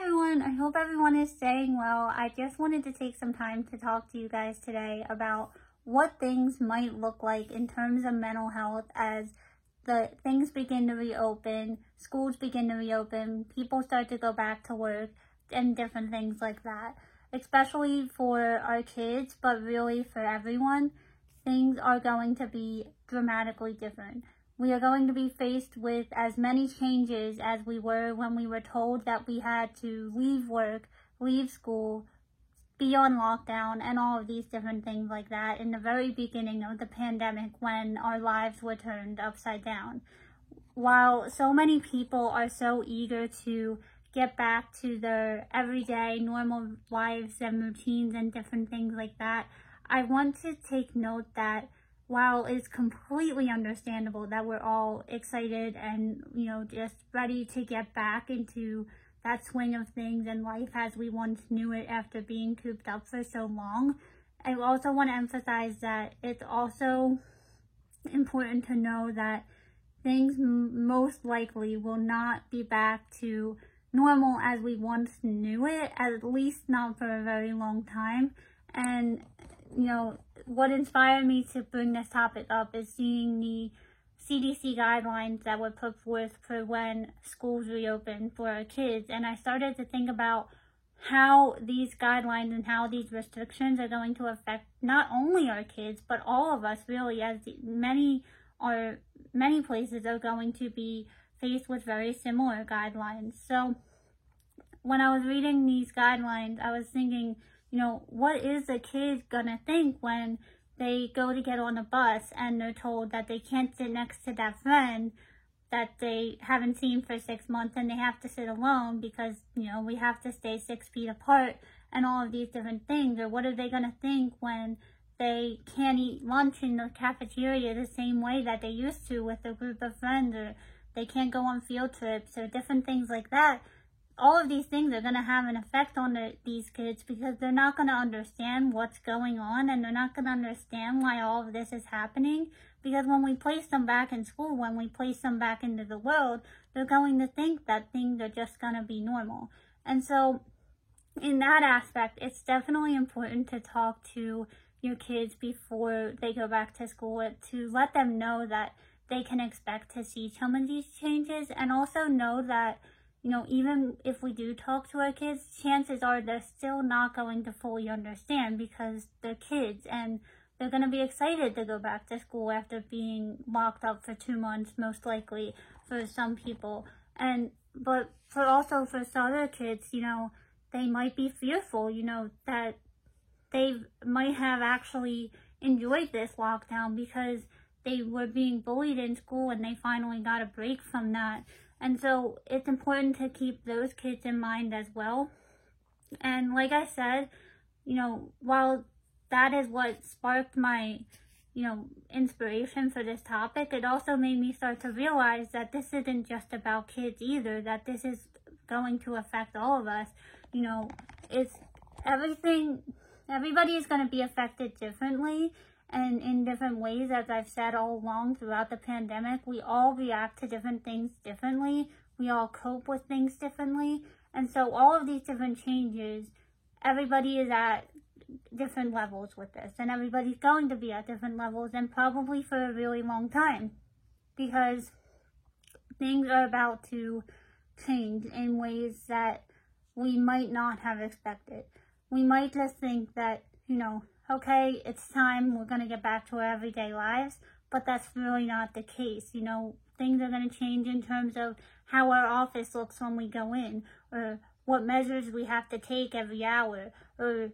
everyone, I hope everyone is staying well. I just wanted to take some time to talk to you guys today about what things might look like in terms of mental health as the things begin to reopen, schools begin to reopen, people start to go back to work, and different things like that. Especially for our kids, but really for everyone, things are going to be dramatically different. We are going to be faced with as many changes as we were when we were told that we had to leave work, leave school, be on lockdown, and all of these different things like that in the very beginning of the pandemic when our lives were turned upside down. While so many people are so eager to get back to their everyday normal lives and routines and different things like that, I want to take note that while it's completely understandable that we're all excited and, just ready to get back into that swing of things in life as we once knew it after being cooped up for so long, I also want to emphasize that it's also important to know that things most likely will not be back to normal as we once knew it, at least not for a very long time. And what inspired me to bring this topic up is seeing the CDC guidelines that were put forth for when schools reopen for our kids. And I started to think about how these guidelines and how these restrictions are going to affect not only our kids, but all of us really, as many places are going to be faced with very similar guidelines. So when I was reading these guidelines, I was thinking, what is the kid gonna think when they go to get on a bus and they're told that they can't sit next to that friend that they haven't seen for 6 months and they have to sit alone because, we have to stay 6 feet apart and all of these different things? Or what are they gonna think when they can't eat lunch in the cafeteria the same way that they used to with a group of friends, or they can't go on field trips or different things like that? All of these things are going to have an effect on these kids because they're not going to understand what's going on, and they're not going to understand why all of this is happening. Because when we place them back in school, when we place them back into the world, they're going to think that things are just going to be normal. And so in that aspect, it's definitely important to talk to your kids before they go back to school, to let them know that they can expect to see some of these changes, and also know that even if we do talk to our kids, chances are they're still not going to fully understand because they're kids and they're going to be excited to go back to school after being locked up for 2 months, most likely for some people. But for other kids, they might be fearful, that they might have actually enjoyed this lockdown because they were being bullied in school and they finally got a break from that. And so it's important to keep those kids in mind as well. And like I said, while that is what sparked my, inspiration for this topic, it also made me start to realize that this isn't just about kids either, that this is going to affect all of us. It's everybody is going to be affected differently. And in different ways, as I've said all along throughout the pandemic, we all react to different things differently. We all cope with things differently. And so all of these different changes, everybody is at different levels with this. And everybody's going to be at different levels, and probably for a really long time. Because things are about to change in ways that we might not have expected. We might just think that, okay, it's time, we're going to get back to our everyday lives, but that's really not the case. Things are going to change in terms of how our office looks when we go in, or what measures we have to take every hour, or,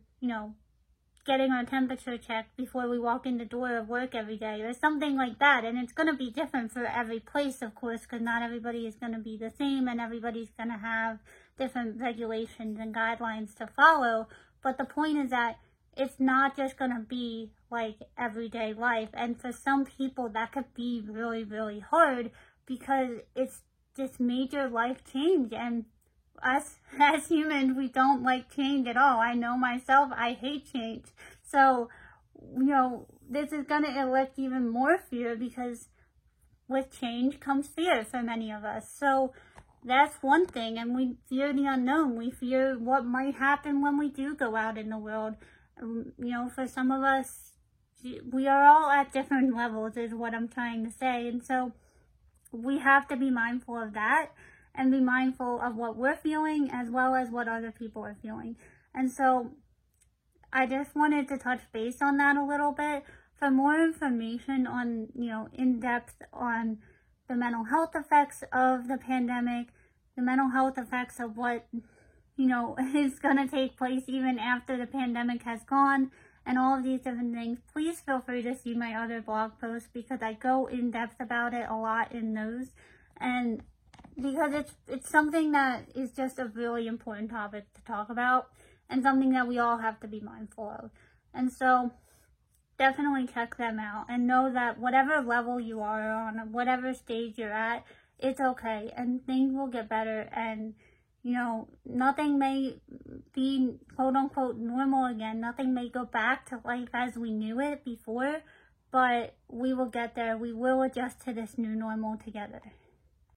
getting our temperature checked before we walk in the door of work every day, or something like that. And it's going to be different for every place, of course, because not everybody is going to be the same, and everybody's going to have different regulations and guidelines to follow. But the point is that it's not just going to be like everyday life. And for some people, that could be really, really hard because it's this major life change. And us as humans, we don't like change at all. I know myself, I hate change. So, this is going to elect even more fear because with change comes fear for many of us. So that's one thing, and we fear the unknown. We fear what might happen when we do go out in the world. You know, for some of us, we are all at different levels is what I'm trying to say. And so we have to be mindful of that and be mindful of what we're feeling as well as what other people are feeling. And so I just wanted to touch base on that a little bit. For more information on, you know, in depth on the mental health effects of the pandemic, the mental health effects of what, you know, is going to take place even after the pandemic has gone, and all of these different things, please feel free to see my other blog posts, because I go in depth about it a lot in those, and because it's something that is just a really important topic to talk about, and something that we all have to be mindful of. And so definitely check them out, and know that whatever level you are on, whatever stage you're at, it's okay, and things will get better. And you know, nothing may be quote unquote normal again. Nothing may go back to life as we knew it before, but we will get there. We will adjust to this new normal together.